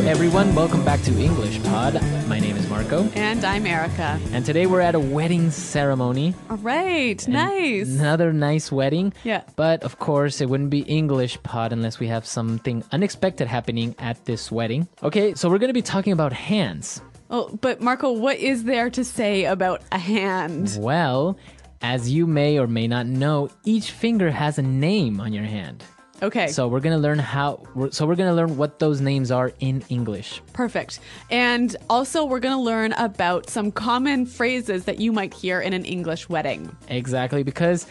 everyone. Welcome back to English Pod. My name is Marco. And I'm Erica. And today we're at a wedding ceremony. All right. Nice. Another nice wedding. Yeah. But of course, it wouldn't be English Pod unless we have something unexpected happening at this wedding. Okay, so we're going to be talking about hands. Oh, but Marco, what is there to say about a hand? Well, as you may or may not know, each finger has a name on your hand. Okay. So we're going to learn what those names are in English. Perfect. And also we're going to learn about some common phrases that you might hear in an English wedding. Exactly, because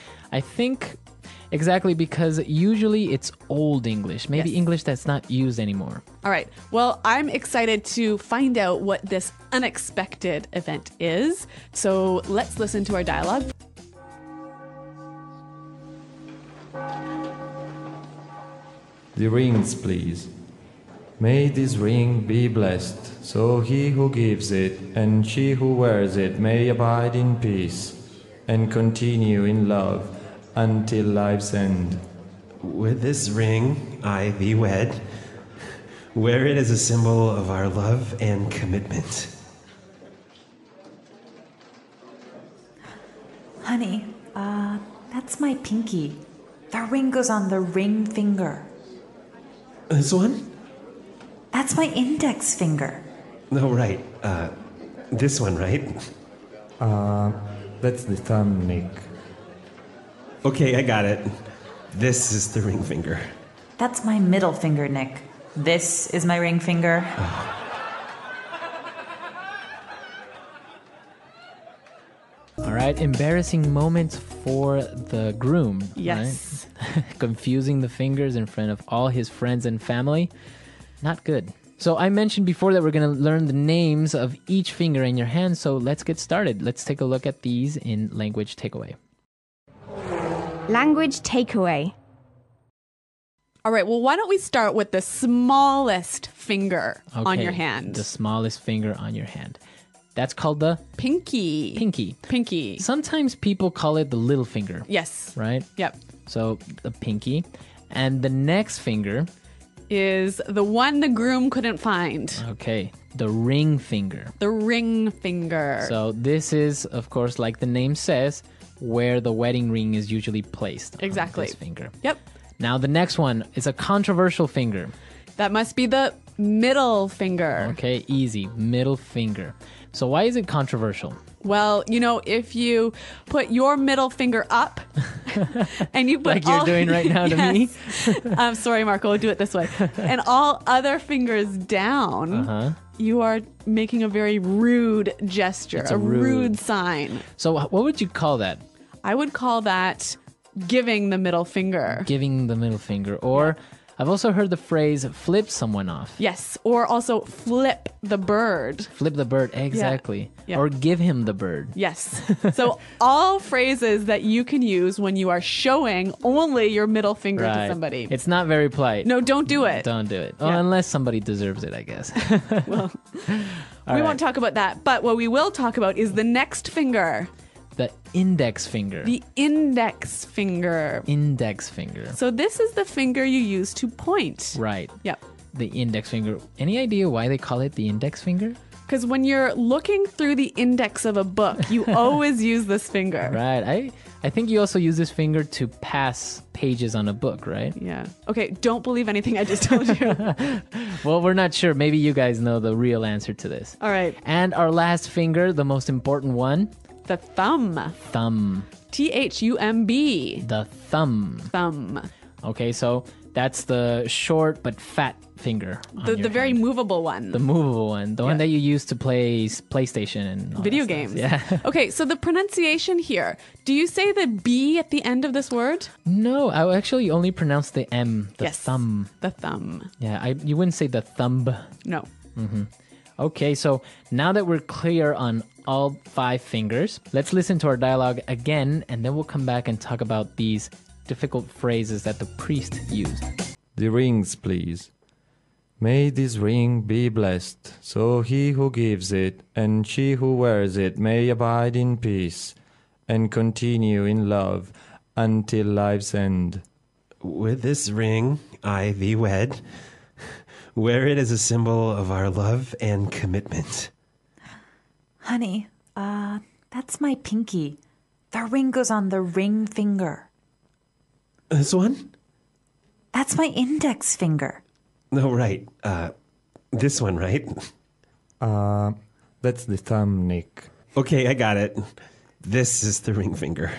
usually it's old English, maybe Yes. English that's not used anymore. All right. Well, I'm excited to find out what this unexpected event is. So let's listen to our dialogue. The rings, please. May this ring be blessed, so he who gives it and she who wears it may abide in peace and continue in love until life's end. With this ring, I thee wed. Wear it as a symbol of our love and commitment. Honey, that's my pinky. The ring goes on the ring finger. This one? That's my index finger. Oh, right. This one, right? That's the thumb, Nick. Okay, I got it. This is the ring finger. That's my middle finger, Nick. This is my ring finger. All right, embarrassing moments for the groom. Yes. Right? Confusing the fingers in front of all his friends and family. Not good. So I mentioned before that we're going to learn the names of each finger in your hand, so let's get started. Let's take a look at these in Language Takeaway. Language takeaway. All right. Well, why don't we start with the smallest finger on Okay, your hand? The smallest finger on your hand. That's called the Pinky. pinky. Sometimes people call it the little finger, Yes. right? Yep. So the pinky. And the next finger, Is the one the groom couldn't find. okay, the ring finger. The ring finger. So this is, of course, like the name says, where the wedding ring is usually placed. Exactly. On this finger. Yep. Now the next one is a controversial finger. That must be the middle finger. Okay, easy. Middle finger. So why is it controversial? Well, if you put your middle finger up and you put Like you're doing right now to me? I'm sorry, Marco, I'll do it this way. And all other fingers down, you are making a very rude gesture, It's a a rude sign. So what would you call that? I would call that giving the middle finger. Giving the middle finger. Or I've also heard the phrase flip someone off. Yes, or also flip the bird. Flip the bird, exactly. Yeah. Or give him the bird. Yes. So all phrases that you can use when you are showing only your middle finger to somebody. It's not very polite. No, don't do it. Don't do it. Yeah. Well, unless somebody deserves it, I guess. Well, All we right. won't talk about that. But what we will talk about is the next finger, The index finger. the index finger. Index finger. So this is the finger you use to point. Right. Yep. The index finger. Any idea why they call it the index finger? Because when you're looking through the index of a book, you always use this finger. Right. I think you also use this finger to pass pages on a book, right? Yeah. Okay, don't believe anything I just told you. Well, we're not sure. Maybe you guys know the real answer to this. All right. And our last finger, the most important one, The thumb. thumb. Thumb. The thumb. Thumb. Okay, so that's the short but fat finger. on The your very hand. movable one. The movable one. The one Yeah. that you use to play PlayStation and all Video that stuff. games. Yeah. Okay, so the pronunciation here. Do you say the B at the end of this word? No, I actually only pronounce the M, the Yes. thumb. The thumb. Yeah, you wouldn't say the thumb. No. Okay, so now that we're clear on all 5 fingers, let's listen to our dialogue again, and then we'll come back and talk about these difficult phrases that the priest used. The rings, please. May this ring be blessed, so he who gives it and she who wears it may abide in peace and continue in love until life's end. With this ring, I thee wed. Wear it as a symbol of our love and commitment. Honey, that's my pinky. The ring goes on the ring finger. This one? That's my index finger. No, right. This one, right? That's the thumb, Nick. Okay, I got it. This is the ring finger.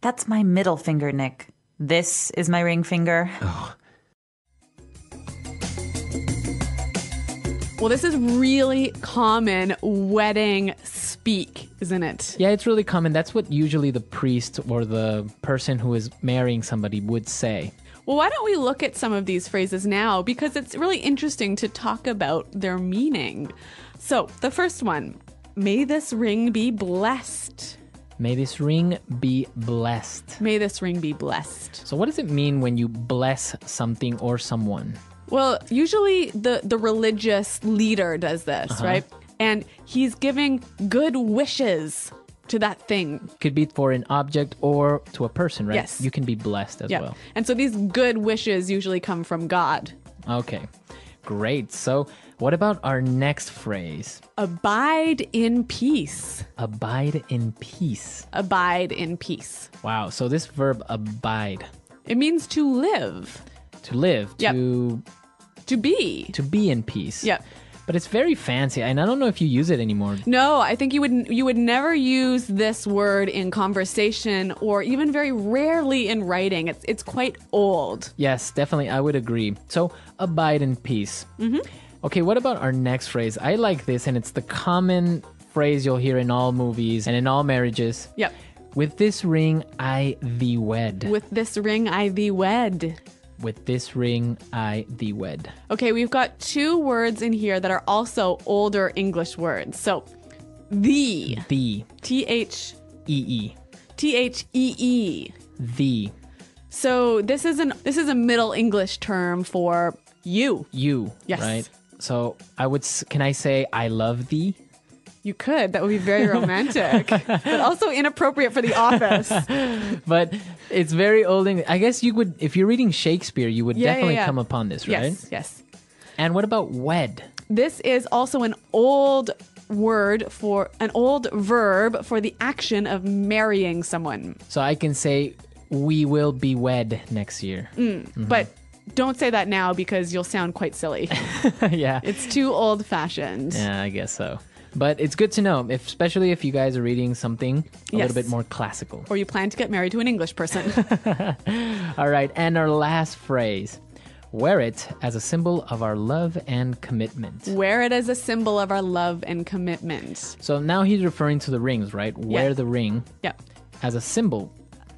That's my middle finger, Nick. This is my ring finger. Well, this is really common wedding speak, isn't it? Yeah, it's really common. That's what usually the priest or the person who is marrying somebody would say. Well, why don't we look at some of these phrases now? Because it's really interesting to talk about their meaning. So, the first one, may this ring be blessed. May this ring be blessed. May this ring be blessed. So what does it mean when you bless something or someone? Well, usually the religious leader does this, right? And he's giving good wishes to that thing. Could be for an object or to a person, right? Yes. You can be blessed as well. And so these good wishes usually come from God. Okay, great. So what about our next phrase? Abide in peace. Abide in peace. Abide in peace. Wow. So this verb abide, It means to live, to live, Yep. to to be. in peace. Yep. But it's very fancy, and I don't know if you use it anymore. No, I think you would never use this word in conversation or even very rarely in writing. It's quite old. Yes, definitely. I would agree. So abide in peace. Okay, what about our next phrase? I like this, and it's the common phrase you'll hear in all movies and in all marriages. Yep. With this ring, I thee wed. With this ring I thee wed. With this ring, I thee wed. Okay, we've got two words in here that are also older English words. So, thee. Thee. T-H-T-H-E-E. E-E. Thee. So this is a Middle English term for you. You. Yes. Right? So can I say I love thee? You could. That would be very romantic, but also inappropriate for the office. But it's very old English. I guess you would, if you're reading Shakespeare, you would definitely come upon this, right? Yes, yes. And what about wed? This is also an old verb for the action of marrying someone. So I can say we will be wed next year. But don't say that now because you'll sound quite silly. Yeah. It's too old-fashioned. Yeah, I guess so. But it's good to know, especially if you guys are reading something a little bit more classical. Or you plan to get married to an English person. All right, and our last phrase. Wear it as a symbol of our love and commitment. Wear it as a symbol of our love and commitment. So now he's referring to the rings, right? Wear the ring Yep. as a symbol,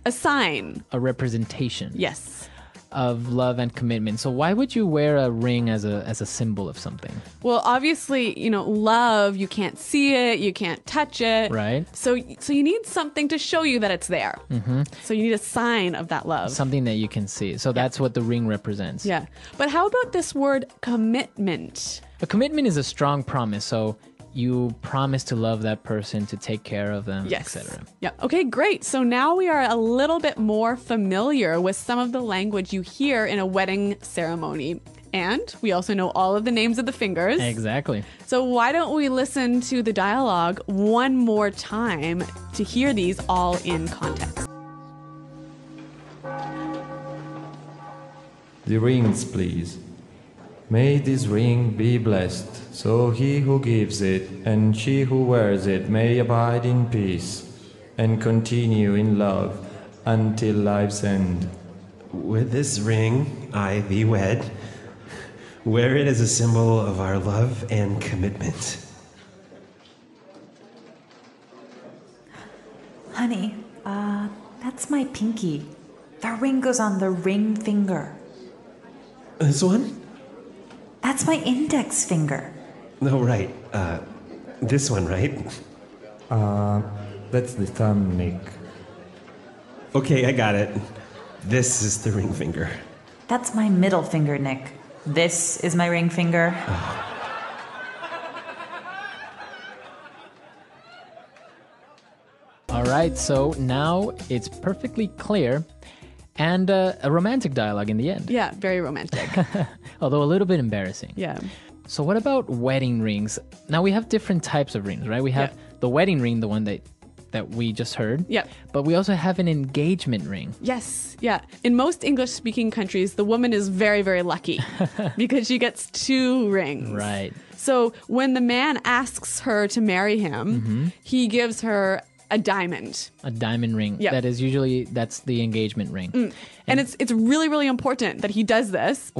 A sign. a representation Yes. of love and commitment. So why would you wear a ring as a symbol of something? Well, obviously, love, you can't see it, you can't touch it. Right. So you need something to show you that it's there. Mm-hmm. So you need a sign of that love. Something that you can see. So that's what the ring represents. Yeah. But how about this word commitment? A commitment is a strong promise. So you promise to love that person, to take care of them, Yes. etc. Yeah. Okay, great. So now we are a little bit more familiar with some of the language you hear in a wedding ceremony. And we also know all of the names of the fingers. Exactly. So why don't we listen to the dialogue one more time to hear these all in context? The rings, please. May this ring be blessed, so he who gives it and she who wears it may abide in peace and continue in love until life's end. With this ring I thee wed. Wear it as a symbol of our love and commitment. Honey, that's my pinky. The ring goes on the ring finger. This one? That's my index finger. No, right. This one, right? That's the thumb, Nick. Okay, I got it. This is the ring finger. That's my middle finger, Nick. This is my ring finger. All right, so now it's perfectly clear. And a romantic dialogue in the end. Yeah, very romantic. Although a little bit embarrassing. Yeah. So what about wedding rings? Now we have different types of rings, right? We have the wedding ring, the one that we just heard. Yep. But we also have an engagement ring. Yes. Yeah. In most English-speaking countries, the woman is very, very lucky because she gets 2 rings. Right. So when the man asks her to marry him, he gives her a diamond. A diamond ring. Yep. That's the engagement ring. And it's really, really important that he does this.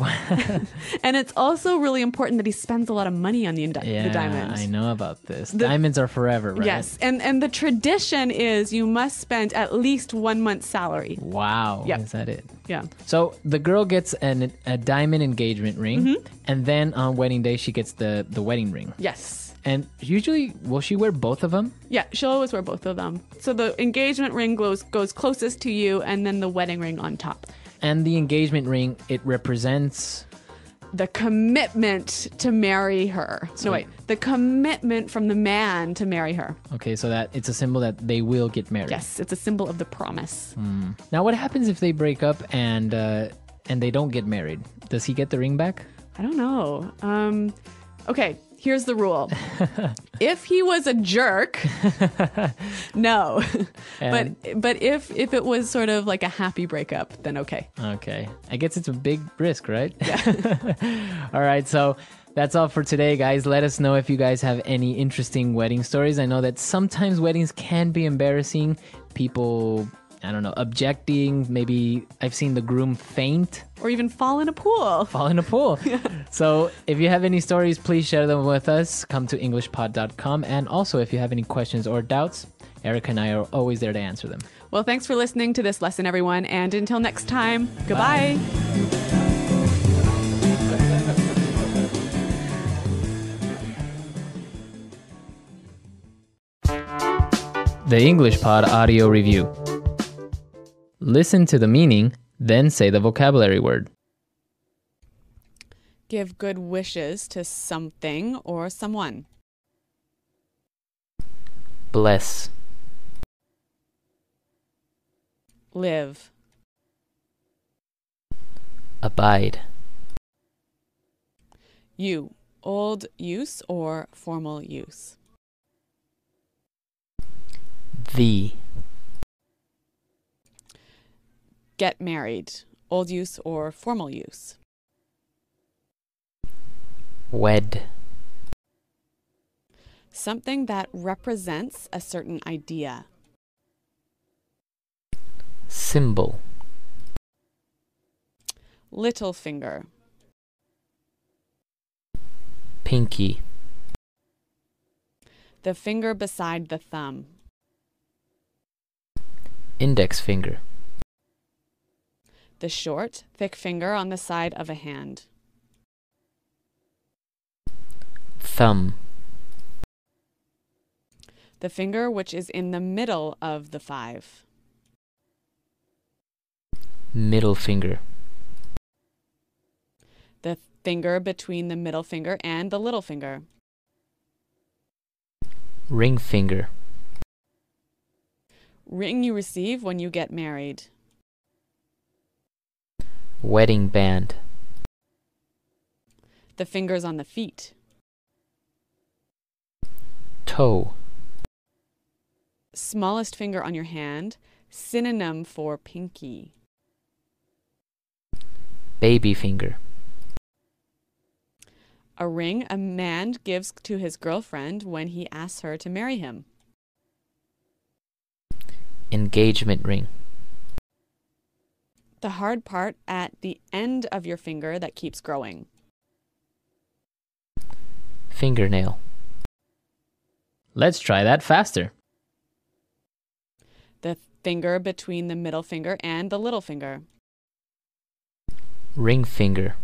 And it's also really important that he spends a lot of money on the diamond. I know about this. Diamonds are forever, right? Yes. And the tradition is you must spend at least 1 month's salary. Wow. Yep. Is that it? Yeah. So the girl gets a diamond engagement ring, and then on wedding day she gets the wedding ring. Yes. And usually, will she wear both of them? Yeah, she'll always wear both of them. So the engagement ring goes closest to you, and then the wedding ring on top. And the engagement ring, it represents... The commitment to marry her. The commitment from the man to marry her. Okay, so that it's a symbol that they will get married. Yes, it's a symbol of the promise. Now, what happens if they break up and they don't get married? Does he get the ring back? I don't know. Okay, here's the rule. If he was a jerk, no. But if it was sort of like a happy breakup, then okay. Okay. I guess it's a big risk, right? Yeah. All right, so that's all for today, guys. Let us know if you guys have any interesting wedding stories. I know that sometimes weddings can be embarrassing. People, I don't know, objecting. Maybe I've seen the groom faint. Or even fall in a pool. Fall in a pool. Yeah. So if you have any stories, please share them with us. Come to englishpod.com. And also, if you have any questions or doubts, Erica and I are always there to answer them. Well, thanks for listening to this lesson, everyone. And until next time, goodbye. The English Pod Audio Review. Listen to the meaning, then say the vocabulary word. Give good wishes to something or someone. Bless. Live. Abide. You. Old use or formal use. Thee. Get married. Old use or formal use. Wed. Something that represents a certain idea. Symbol. Little finger. Pinky. The finger beside the thumb. Index finger. The short, thick finger on the side of a hand. Thumb. The finger which is in the middle of the 5. Middle finger. The finger between the middle finger and the little finger. Ring finger. Ring you receive when you get married. Wedding band. The fingers on the feet. Toe. Smallest finger on your hand, synonym for pinky. Baby finger. A ring a man gives to his girlfriend when he asks her to marry him. Engagement ring. The hard part at the end of your finger that keeps growing. Fingernail. Let's try that faster. The finger between the middle finger and the little finger. Ring finger.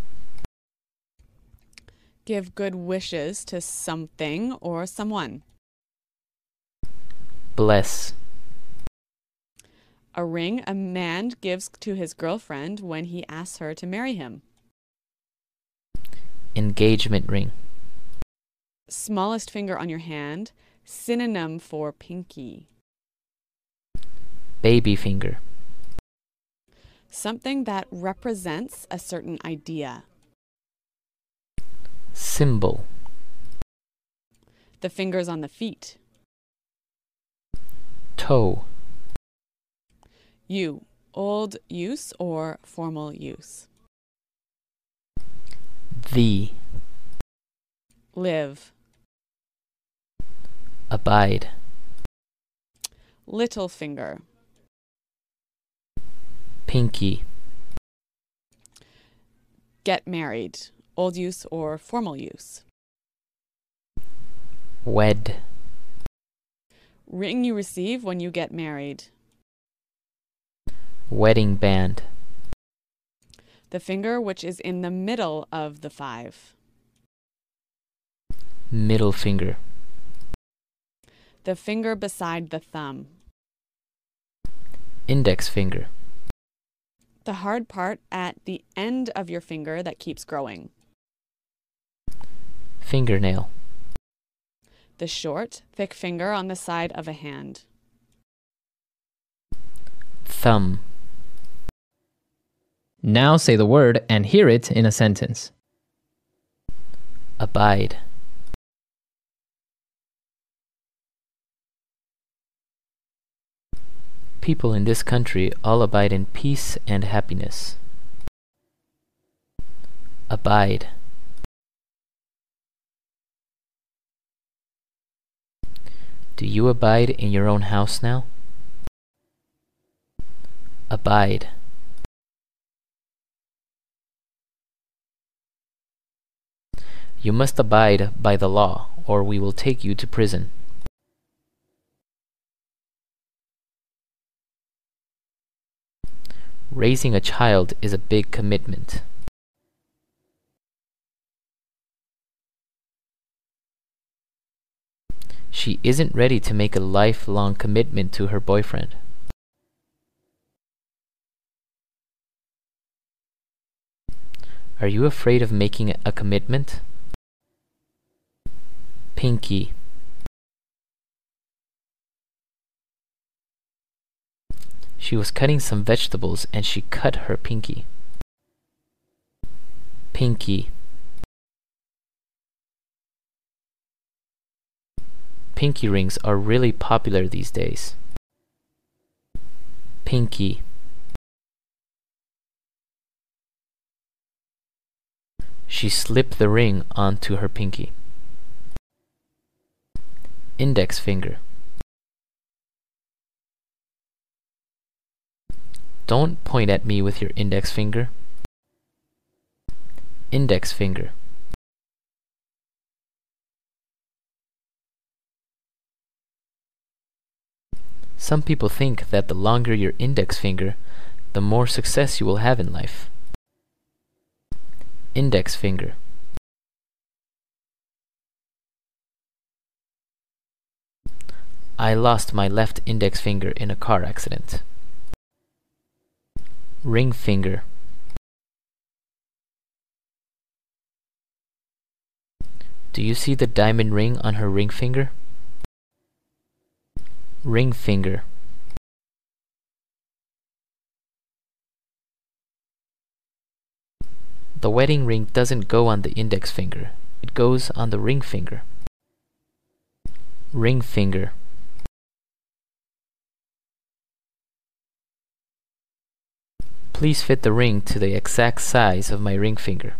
Give good wishes to something or someone. Bless. A ring a man gives to his girlfriend when he asks her to marry him. Engagement ring. Smallest finger on your hand, synonym for pinky. Baby finger. Something that represents a certain idea. Symbol. The fingers on the feet. Toe. You. Old use or formal use. The. Live. Abide. Little finger. Pinky. Get married. Old use or formal use. Wed. Ring you receive when you get married. Wedding band. The finger which is in the middle of the 5. Middle finger. The finger beside the thumb. Index finger. The hard part at the end of your finger that keeps growing. Fingernail. The short, thick finger on the side of a hand. Thumb. Now say the word and hear it in a sentence. Abide. People in this country all abide in peace and happiness. Abide. Do you abide in your own house now? Abide. You must abide by the law, or we will take you to prison. Raising a child is a big commitment. She isn't ready to make a lifelong commitment to her boyfriend. Are you afraid of making a commitment? Pinky. She was cutting some vegetables and she cut her pinky. Pinky. Pinky rings are really popular these days. Pinky. She slipped the ring onto her pinky. Index finger. Don't point at me with your index finger. Index finger. Some people think that the longer your index finger, the more success you will have in life. Index finger. I lost my left index finger in a car accident. Ring finger. Do you see the diamond ring on her ring finger? Ring finger. The wedding ring doesn't go on the index finger. It goes on the ring finger. Ring finger. Please fit the ring to the exact size of my ring finger.